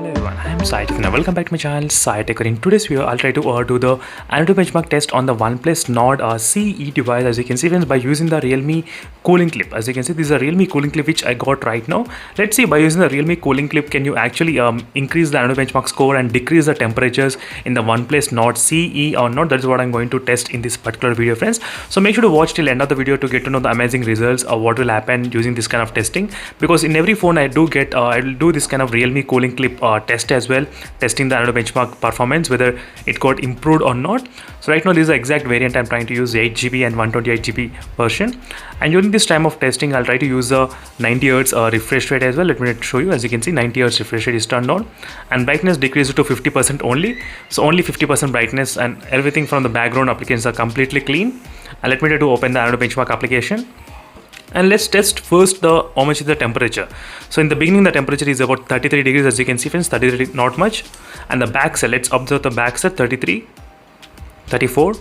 Hello everyone, I am Saitek and welcome back to my channel Saitek. In today's video, I'll try to do the Antutu benchmark test on the OnePlus Nord CE device. As you can see friends, by using the Realme cooling clip. As you can see, this is a Realme cooling clip which I got right now. Let's see, by using the Realme cooling clip, can you actually increase the Antutu benchmark score and decrease the temperatures in the OnePlus Nord CE or not? That is what I'm going to test in this particular video friends. So make sure to watch till end of the video to get to know the amazing results of what will happen using this kind of testing, because in every phone I do get I'll do this kind of Realme cooling clip test as well, testing the Antutu benchmark performance, whether it got improved or not. So right now this is the exact variant I'm trying to use, 8GB and 128GB version, and during this time of testing I'll try to use the 90Hz refresh rate as well. Let me show you. As you can see, 90Hz refresh rate is turned on and brightness decreased to 50% only, so only 50% brightness, and everything from the background applications are completely clean. And let me try to open the Antutu benchmark application. And let's test first how much is the temperature. So in the beginning the temperature is about 33 degrees, as you can see friends, 33, not much. And the back side, let's observe the back side, 33, 34.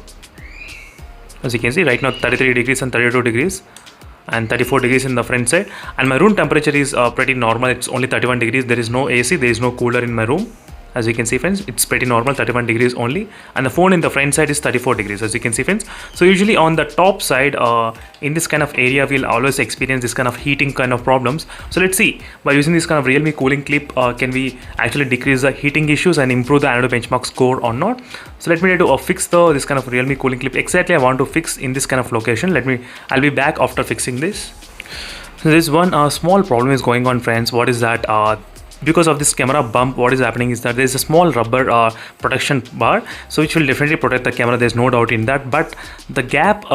As you can see right now, 33 degrees and 32 degrees and 34 degrees in the front side. And my room temperature is pretty normal, it's only 31 degrees. There is no AC, there is no cooler in my room. As you can see friends, it's pretty normal, 31 degrees only, and the phone in the front side is 34 degrees, as you can see friends. So usually on the top side in this kind of area we'll always experience this kind of heating kind of problems. So let's see, by using this kind of Realme cooling clip, can we actually decrease the heating issues and improve the Antutu benchmark score or not? So let me try to fix this kind of Realme cooling clip exactly I want to fix in this kind of location. I'll be back after fixing this. So this one small problem is going on friends. What is that? Because of this camera bump, what is happening is that there is a small rubber protection bar, so which will definitely protect the camera, there's no doubt in that. But the gap,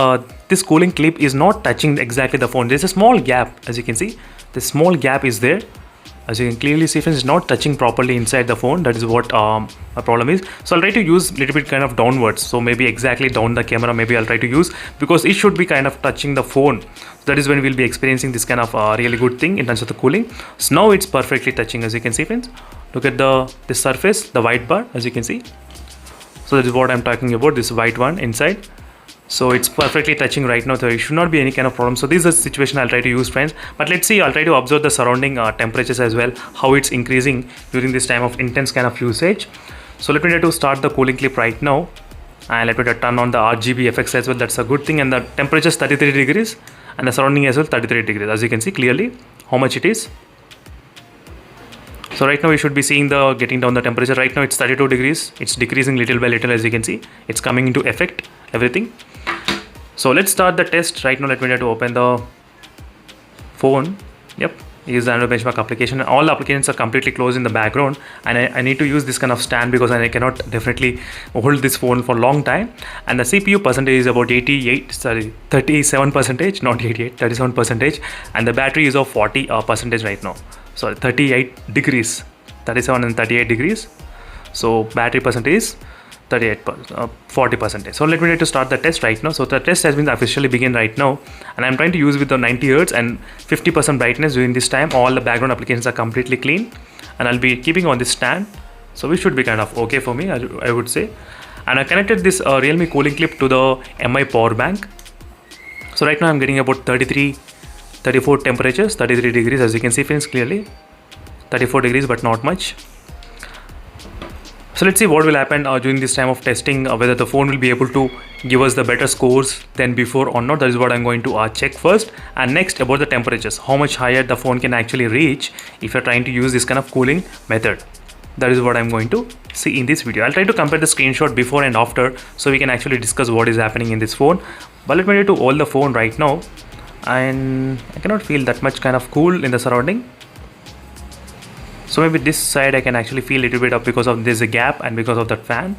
this cooling clip is not touching exactly the phone. There's a small gap, as you can see, the small gap is there. As you can clearly see friends, it's not touching properly inside the phone. That is what my problem is. So I'll try to use a little bit kind of downwards, so maybe exactly down the camera maybe I'll try to use, because it should be kind of touching the phone. So that is when we'll be experiencing this kind of really good thing in terms of the cooling. So now it's perfectly touching, as you can see friends. Look at this surface, the white bar, as you can see. So that is what I'm talking about, this white one inside. So it's perfectly touching right now, so it should not be any kind of problem. So this is a situation I'll try to use friends. But let's see, I'll try to observe the surrounding temperatures as well, how it's increasing during this time of intense kind of usage. So let me try to start the cooling clip right now, and let me try to turn on the RGB effects as well. That's a good thing. And the temperature is 33 degrees and the surrounding as well 33 degrees, as you can see clearly how much it is. So right now we should be seeing the getting down the temperature. Right now it's 32 degrees, it's decreasing little by little, as you can see it's coming into effect everything. So let's start the test right now. Let me try to open the phone. Yep, use the Antutu benchmark application. All the applications are completely closed in the background, and I need to use this kind of stand because I cannot definitely hold this phone for a long time. And the CPU percentage is about 37%, not 88, 37%, and the battery is of 40% right now. So 38 degrees, 37 and 38 degrees. So battery percentage is 40%. So let me try to start the test right now. So the test has been officially begin right now, and I'm trying to use with the 90 Hz and 50% brightness during this time. All the background applications are completely clean, and I'll be keeping on this stand, so we should be kind of okay for me, I would say. And I connected this Realme cooling clip to the MI power bank. So right now I'm getting about 34 temperatures, 33 degrees, as you can see friends clearly, 34 degrees, but not much. So let's see what will happen during this time of testing, whether the phone will be able to give us the better scores than before or not. That is what I'm going to check first. And next, about the temperatures, how much higher the phone can actually reach if you're trying to use this kind of cooling method. That is what I'm going to see in this video. I'll try to compare the screenshot before and after, so we can actually discuss what is happening in this phone. But let me try to hold the phone right now, and I cannot feel that much kind of cool in the surrounding. So maybe this side I can actually feel a little bit up because of there's a gap and because of that fan.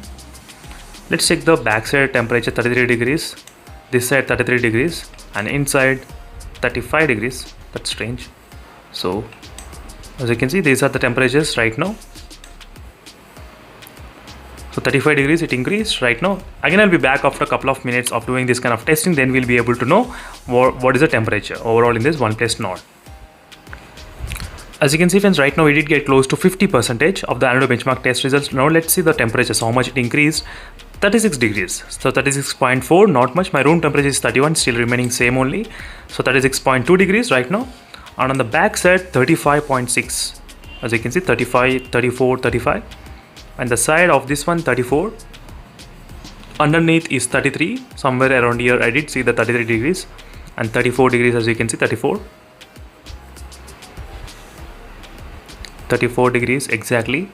Let's check the back side temperature, 33 degrees, this side 33 degrees, and inside 35 degrees. That's strange. So as you can see, these are the temperatures right now. So 35 degrees it increased right now. Again I'll be back after a couple of minutes of doing this kind of testing, then we'll be able to know what is the temperature overall in this OnePlus Nord. As you can see friends, right now we did get close to 50% of the Antutu benchmark test results. Now let's see the temperatures, how much it increased. 36 degrees, so 36.4, not much. My room temperature is 31, still remaining same only. So 36.2 degrees right now. And on the back side 35.6. as you can see, 35, 34, 35, and the side of this one 34. Underneath is 33, somewhere around here I did see the 33 degrees, and 34 degrees, as you can see, 34 degrees exactly.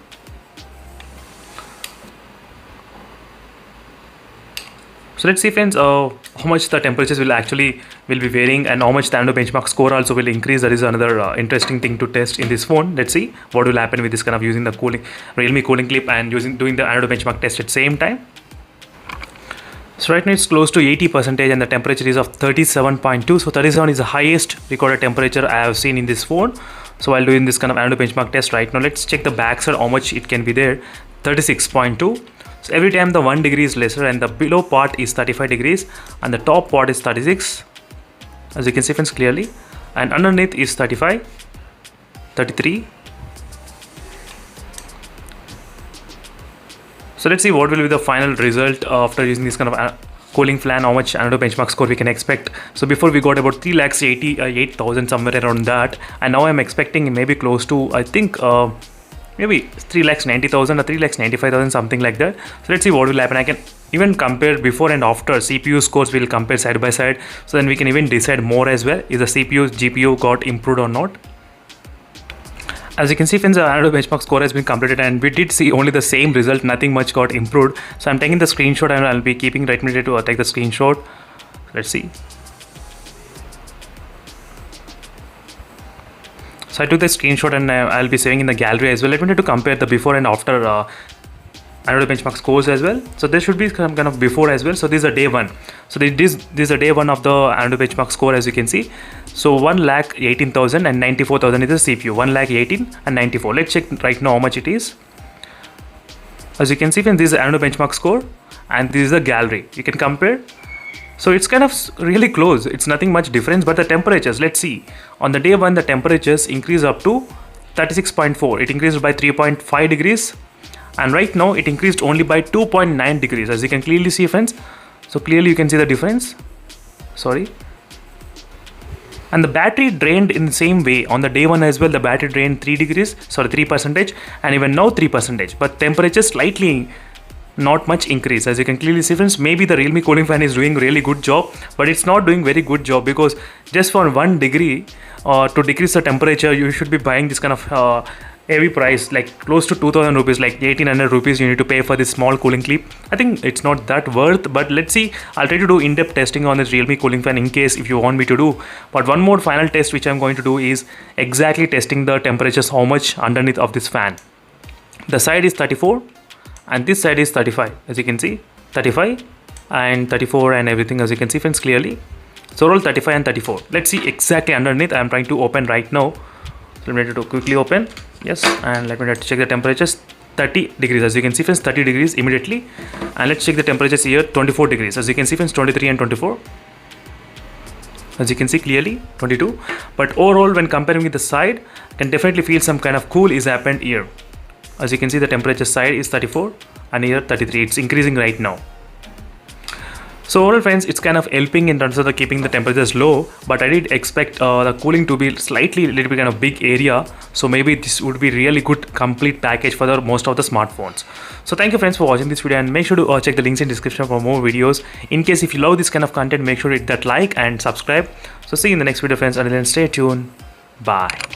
So let's see, friends, how much the temperatures will be varying, and how much the Antutu benchmark score also will increase. That is another interesting thing to test in this phone. Let's see what will happen with this kind of using the Realme cooling clip and doing the Antutu benchmark test at the same time. So right now it's close to 80% and the temperature is of 37.2. So 37 is the highest recorded temperature I have seen in this phone. So while doing this kind of Antutu benchmark test right now, let's check the backside how much it can be there. 36.2. So every time the 1 degree is lesser, and the below part is 35 degrees and the top part is 36, as you can see, friends, clearly, and underneath is 35, 33. So let's see what will be the final result after using this kind of cooling fan, how much Antutu benchmark score we can expect. So before we got about 3,88,000, somewhere around that, and now I'm expecting maybe close to, I think, maybe 3,90,000 or 3,95,000, something like that. So let's see what will happen. I can even compare before and after CPU scores. We'll compare side by side, so then we can even decide more as well, is the CPU GPU got improved or not. As you can see, friends, the Antutu benchmark score has been completed, and we did see only the same result, nothing much got improved. So I'm taking the screenshot and I'll be keeping right minute to take the screenshot. Let's see. So I took the screenshot and I'll be saving in the gallery as well. Let me try to compare the before and after Antutu benchmark scores as well. So there should be some kind of before as well. So this is a day one. So this is a day one of the Antutu benchmark score, as you can see. So 1,18,000 and 94,000 is the CPU. 1,18,000 and 94. Let's check right now how much it is. As you can see, this is the Antutu benchmark score, and this is the gallery. You can compare. So it's kind of really close. It's nothing much difference, but the temperatures, let's see. On the day one, the temperatures increase up to 36.4. It increased by 3.5 degrees. And right now it increased only by 2.9 degrees, as you can clearly see, friends. So clearly you can see the difference. Sorry. And the battery drained in the same way. On the day one as well, the battery drained 3%, and even now 3%. But temperature slightly not much increase, as you can clearly see, friends. Maybe the Realme cooling fan is doing really good job, but it's not doing very good job, because just for 1 degree to decrease the temperature, you should be buying this kind of heavy price, like close to 2,000 rupees, like 1,800 rupees you need to pay for this small cooling clip. I think it's not that worth, but let's see. I'll try to do in-depth testing on this Realme cooling fan in case if you want me to do. But one more final test which I'm going to do is exactly testing the temperatures, how much underneath of this fan. The side is 34 and this side is 35, as you can see, 35 and 34 and everything, as you can see, friends, clearly. So roll 35 and 34. Let's see exactly underneath. I'm trying to open right now. So let me try to quickly open. Yes, and let me try to check the temperatures. 30 degrees, as you can see, friends, 30 degrees immediately. And let's check the temperatures here. 24 degrees, as you can see, friends, 23 and 24. As you can see clearly, 22. But overall, when comparing with the side, I can definitely feel some kind of cool is happened here. As you can see, the temperature side is 34 and here 33. It's increasing right now. So overall, friends, it's kind of helping in terms of the keeping the temperatures low, but I did expect the cooling to be slightly a little bit kind of big area. So maybe this would be really good complete package for the most of the smartphones. So thank you, friends, for watching this video, and make sure to check the links in description for more videos. In case if you love this kind of content, make sure to hit that like and subscribe. So see you in the next video, friends. Until then, stay tuned. Bye.